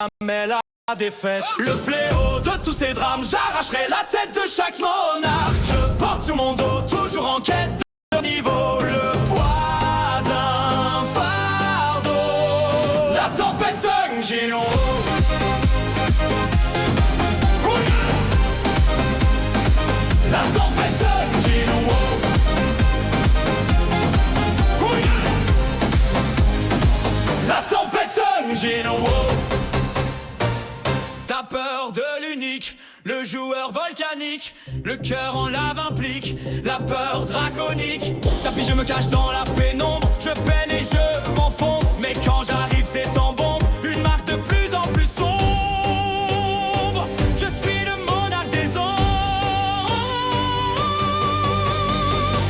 jamais la défaite. Le fléau de tous ces drames, j'arracherai la tête de chaque monarque. Je porte sur mon dos, toujours en quête de niveau. Le poids d'un fardeau, la tempête sanguine. La tempête sanguine. La tempête sanguine. T'as peur de l'unique, le joueur volcanique, le cœur en lave implique, la peur draconique. Tapis, je me cache dans la pénombre, je peine et je m'enfonce. Mais quand j'arrive c'est en bombe, une marque de plus en plus sombre. Je suis le monarque des ombres.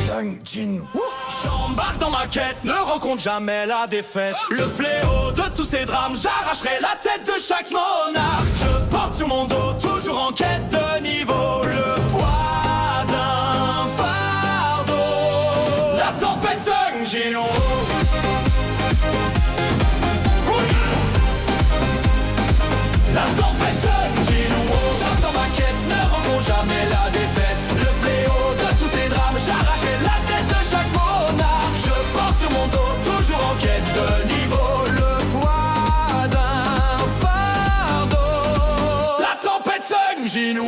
Sanguine. J'embarque dans ma quête, ne rencontre jamais la défaite. Le fléau de tous ces drames, j'arracherai la tête de chaque monarque. Je porte sur mon dos, toujours en quête de niveau. Le poids d'un fardeau, la tempête sanguine. La tempête sanguine. J'arrive dans ma quête, ne rencontre jamais la défaite. Le fléau de tous ces drames, j'arracherai la tête de chaque monarque. Je porte sur mon dos, toujours en quête de niveau. Le poids d'un fardeau, la tempête sanguine.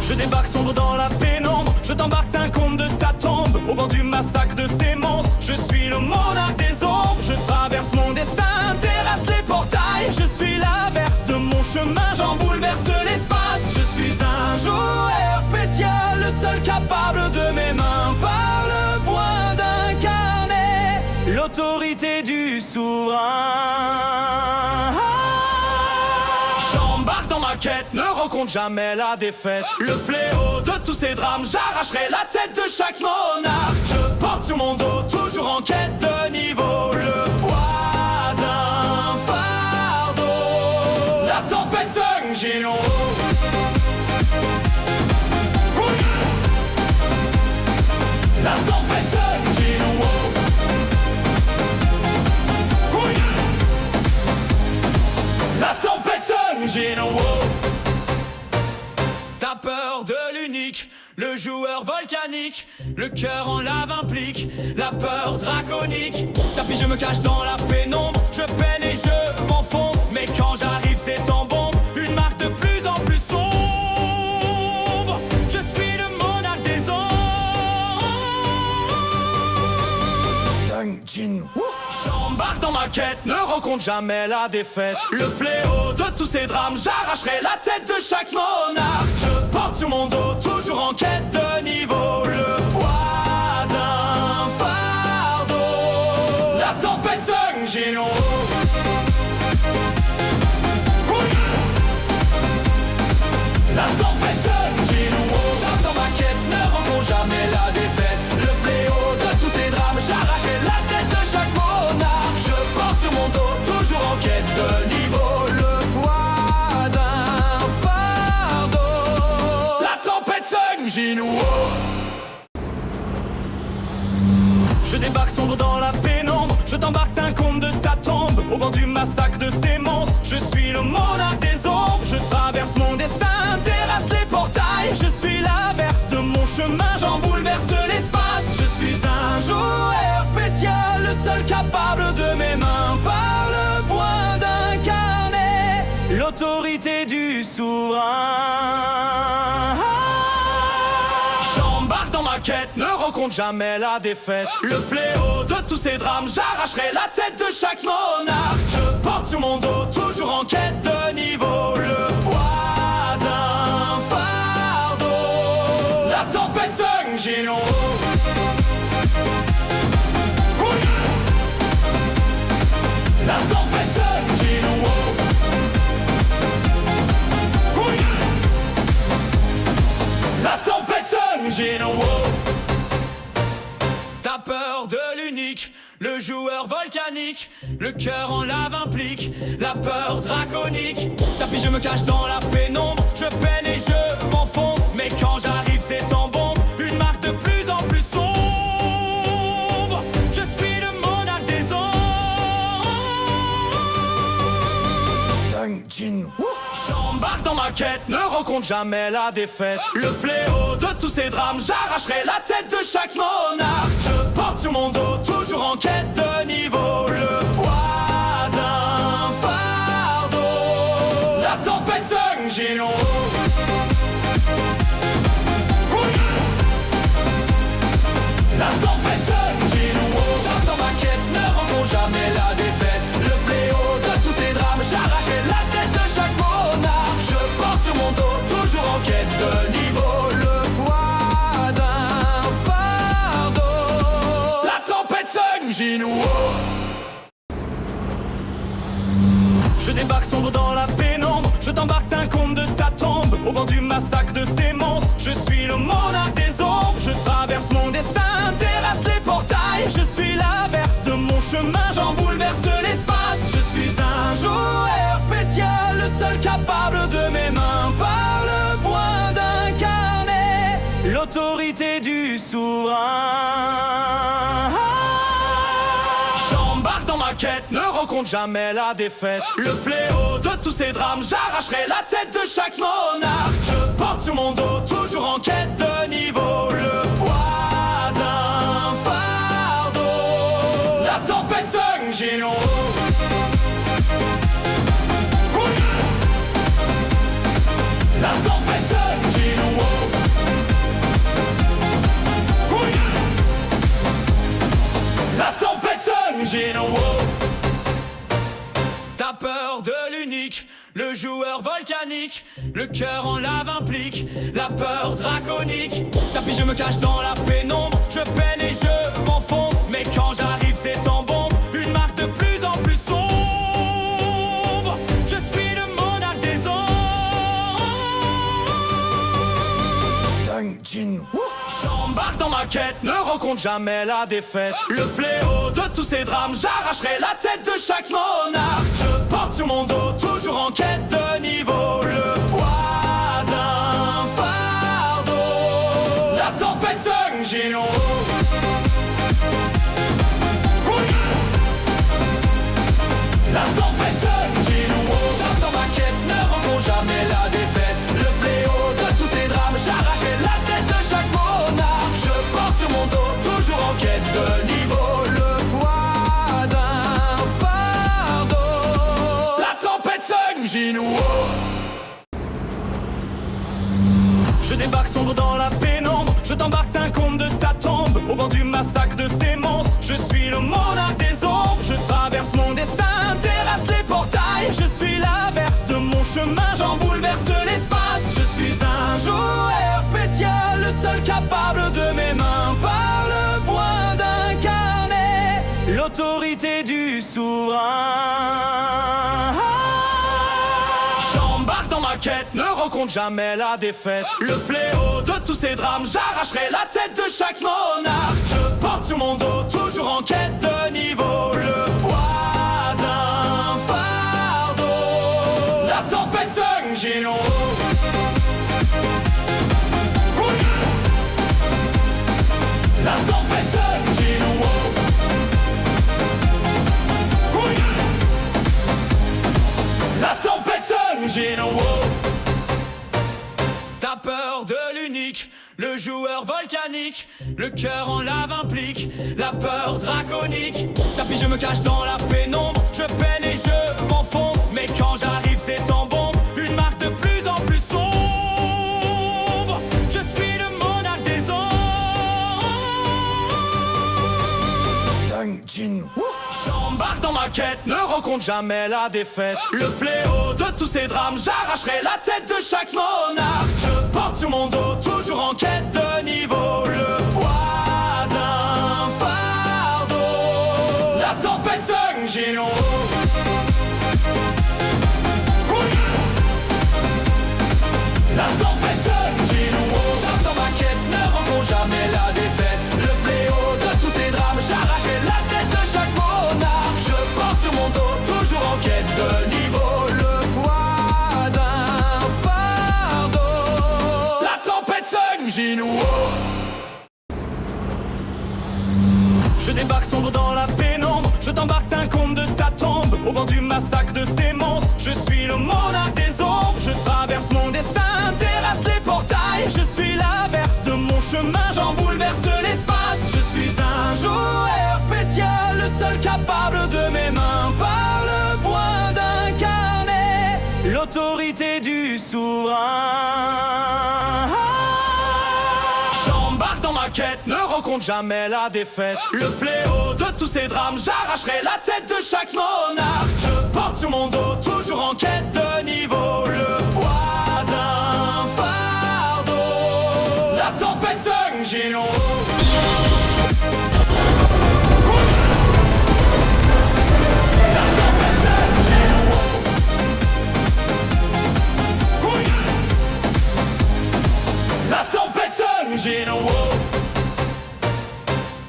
Je débarque sombre dans la pénombre, je t'embarque d'un conte de ta tombe. Au bord du massacre de ces monstres, je suis le monarque des ombres. Je traverse mon destin, terrasse les portails. Je suis l'averse de mon chemin, j'en bouleverse l'espace. Je suis un joueur spécial, le seul capable de mes mains par le point d'incarner l'autorité du souverain. J'embarque dans ma quête, ne rencontre jamais la défaite. Le fléau de tous ces drames, j'arracherai la tête de chaque monarque. Je porte sur mon dos, toujours en quête de niveau. Le poids d'un fardeau, la tempête sanguine. La tempête sanguine. La tempête sanguine. T'as peur de l'unique, le joueur volcanique, le cœur en lave implique, la peur draconique. Tapis, je me cache dans la pénombre, je peine et je m'enfonce. Mais quand j'arrive c'est en bombe, une marque de plus en plus sombre. Je suis le monarque des ombres. Sanguine. J'embarque dans ma quête, ne rencontre jamais la défaite. Le fléau de tous ces drames, j'arracherai la tête de chaque monarque. Je porte sur mon dos, toujours en quête de niveau. Le poids d'un fardeau, la tempête sanguine. La tempête sanguine. J'arrive dans ma quête, ne rencontre jamais la défaite. Le fléau de tous ces drames, j'arracherai la tête de chaque monarque. Je porte sur mon dos, toujours en quête de niveau. Le poids d'un fardeau, la tempête sanguine. Je débarque sombre dans la pénombre, je t'embarque d'un conte de ta tombe. Au bord du massacre de ces monstres, je suis le monarque des ombres. Je traverse mon destin, terrasse les portails. Je suis l'averse de mon chemin, j'en bouleverse l'espace. Je suis un joueur spécial, le seul capable de mes mains par le point d'incarner l'autorité du souverain. J'embarque dans ma quête, ne rencontre jamais la défaite. Le fléau de tous ces drames, j'arracherai la tête de chaque monarque. Je porte sur mon dos, toujours en quête de niveau. Le poids d'un fardeau, la tempête sanguine. La tempête sanguine. La tempête sanguine. T'as peur de l'unique, le joueur volcanique, le cœur en lave implique, la peur draconique. Tapis, je me cache dans la pénombre, je peine et je m'enfonce. Mais quand j'arrive c'est en bombe, une marque de plus en plus sombre. Je suis le monarque des ombres. jeans, j'embarque dans ma quête, ne rencontre jamais la défaite. Le fléau de tous ces drames, j'arracherai la tête de chaque monarque. Je porte sur mon dos, toujours en quête de niveau, le poids d'un fardeau. La tempête Sung Jin Woo. La tempête Sung Jin Woo. J'arrive dans ma quête, ne rencontre jamais la défaite. Le fléau de tous ces drames, j'arracherai la tête de chaque monarque. Je porte sur mon dos, toujours en quête de niveau, le poids d'un fardeau. La tempête Sung Jin Woo. Je débarque sombre dans la pénombre, je t'embarque d'un conte de ta tombe. Au bord du massacre de ces monstres, je suis le monarque des ombres. Je traverse mon destin, terrasse les portails. Je suis l'averse de mon chemin, j'en bouleverse l'espace. Je suis un joueur spécial, le seul capable de mes mains par le point d'incarner l'autorité du souverain. J'embarque dans ma quête, ne rencontre jamais la défaite. Le fléau de tous ces drames, j'arracherai la tête de chaque monarque. Je porte sur mon dos, toujours en quête de niveau, le poids d'un fardeau. La tempête Sung Jin Woo. La tempête Sung Jin Woo. La tempête Sung Jin Woo. T'as peur de l'unique, le joueur volcanique, le cœur en lave implique la peur draconique. Tapis je me cache dans la pénombre, je peine et je m'enfonce. Mais quand j'arrive c'est en bombe, une marque de plus en plus sombre. Je suis le monarque des ombres. Sung Jin Woo. J'embarque dans ma quête, ne rencontre jamais la défaite. Le fléau de tous ces drames, j'arracherai la tête de chaque monarque. Je porte sur mon dos, toujours en quête de niveau, le poids d'un fardeau. La tempête Sung Jin Woo. La tempête Sung Jin Woo. J'arrive dans ma quête, ne rencontre jamais la défaite. Le fléau de tous ces drames, j'arracherai la tête de chaque monarque. Je porte sur mon dos, toujours en quête de niveau, le poids d'un fardeau. La tempête Sung Jin Woo. Je débarque sombre dans la pénombre, je t'embarque d'un conte de ta tombe. Au bord du massacre de ces monstres, je suis le monarque des ombres. Je traverse mon destin, terrasse les portails. Je suis l'averse de mon chemin, j'en bouleverse l'espace. Je suis un joueur spécial, le seul capable de mes mains par le point d'incarner l'autorité du souverain. J'embarque dans ma quête, ne rencontre jamais la défaite. Le fléau de tous ces drames, j'arracherai la tête de chaque monarque. Je porte sur mon dos, toujours en quête de niveau, le poids d'un fardeau. La tempête Sung Jin Woo. La tempête Sung Jin Woo. La tempête Sung Jin Woo. T'as peur de l'unique, le joueur volcanique, le cœur en lave implique la peur draconique. Tapis je me cache dans la pénombre, je peine et je m'enfonce. Mais quand j'arrive c'est en bombe, une marque de plus en plus sombre. Je suis le monarque des ombres. Sung Jin Woo. J'embarque dans ma quête, ne rencontre jamais la défaite. Le fléau de tous ces drames, j'arracherai la tête de chaque monarque. Je porte sur mon dos, toujours en quête de niveau, le poids d'un fardeau. La tempête Sung Jin Woo. La tempête Sung Jin Woo. J'arrive dans ma quête, ne rencontre jamais la défaite. Le fléau de tous ces drames, j'arracherai la tête de chaque monarque. Je porte sur mon dos, toujours en quête de niveau, le poids d'un fardeau. La tempête Sung Jin Woo. Je débarque sombre dans la pénombre, je t'embarque d'un conte de ta tombe. Au bord du massacre de ces monstres, je suis le monstre. seul capable de mes mains, par le point d'incarner l'autorité du souverain. J'embarque dans ma quête, ne rencontre jamais la défaite. Le fléau de tous ces drames, j'arracherai la tête de chaque monarque. Je porte sur mon dos, toujours en quête de niveau, le poids d'un fardeau. La tempête s'engine en haut. La tempête s'engine en haut. La tempête s'engine en haut.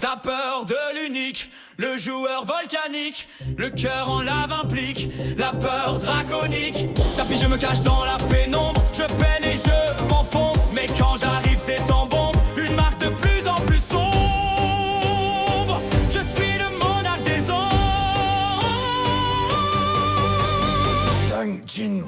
T'as peur de l'unique, le joueur volcanique, le cœur en lave implique la peur draconique. Tapis, je me cache dans la pénombre, je peine et je m'enfonce. Mais quand j'arrive c'est en bombe, une marque de plus en plus sombre. Je suis le monarque des ombres. Sung Jin